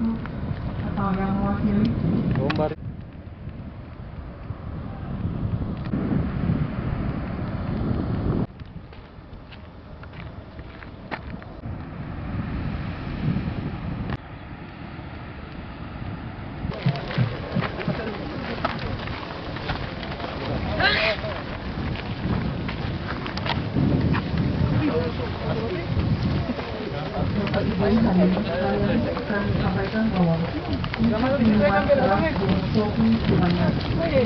satu atau yang mewakili. Bombar. Kami akan sampaikan bahwa untuk minuman keras kopi sebanyak 31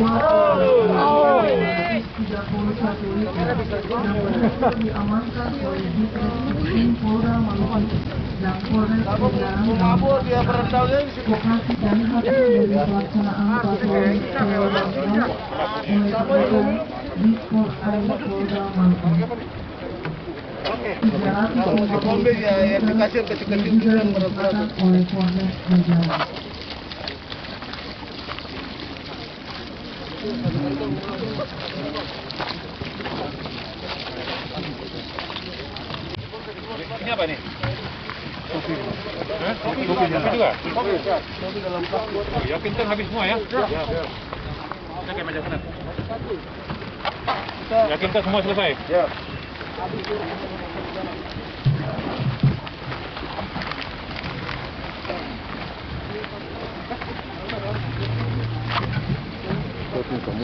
liter yang berhasil diamankan oleh Ditreskrim Polda Maluku dan Polres Pontianak lokasi dan hasil dari pelaksanaan patroli oleh kegiatan Dispor Air Polda Maluku. Yang dikasih kecil-kecil itu yang berat-berat. Oleh Polres Pontianak. Ini apa nih? Kopi. Kopi juga? Kopi dalam plastik. Yakin kan habis semua ya? Ya. Kita kayak macam mana? Yakin kan semua selesai? Ya.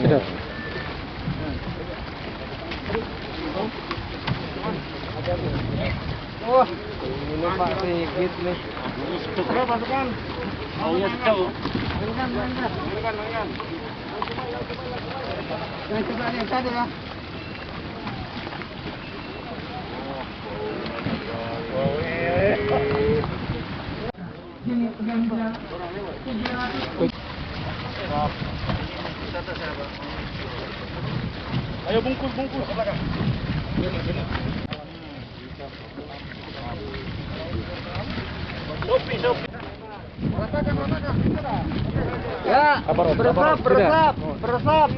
Sudah. Wah, ini Pak Sigit nih. Coba masukkan. Oh iya, tahu. Mainkan. Yang coba yang tadi ya. Ayo bungkus. Sopi. Ya, beresap.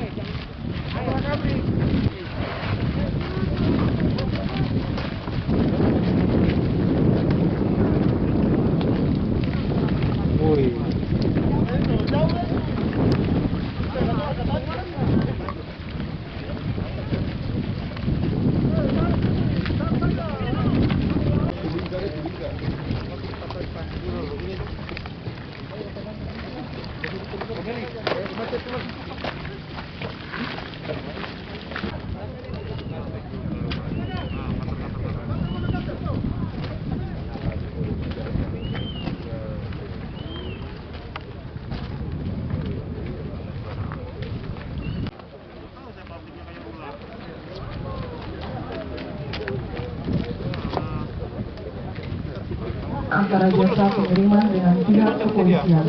Wih. Antara jasa pengiriman dengan pihak kepolisian.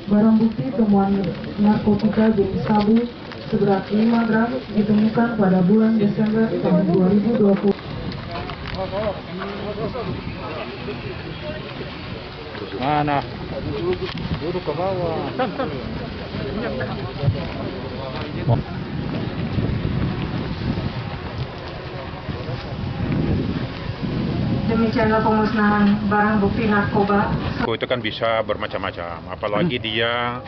Barang bukti temuan narkotika jenis sabu seberat 5 gram ditemukan pada bulan Desember tahun 2020. Mana? Duduk ke bawah. Demikianlah pemusnahan barang bukti narkoba. Itu kan bisa bermacam-macam, apalagi dia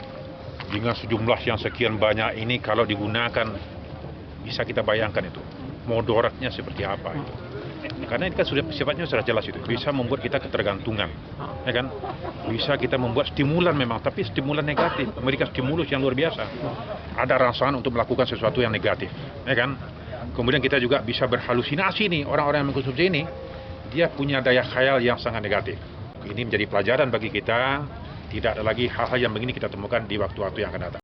dengan sejumlah yang sekian banyak ini kalau digunakan bisa kita bayangkan itu mudaratnya seperti apa itu. Karena ini kan sudah sifatnya sudah jelas itu, bisa membuat kita ketergantungan, ya kan? Bisa kita membuat stimulan memang, tapi stimulan negatif, memberikan stimulus yang luar biasa. Ada rangsangan untuk melakukan sesuatu yang negatif, ya kan? Kemudian kita juga bisa berhalusinasi nih, orang-orang yang mengkonsumsi ini, dia punya daya khayal yang sangat negatif. Ini menjadi pelajaran bagi kita, tidak ada lagi hal-hal yang begini kita temukan di waktu-waktu yang akan datang.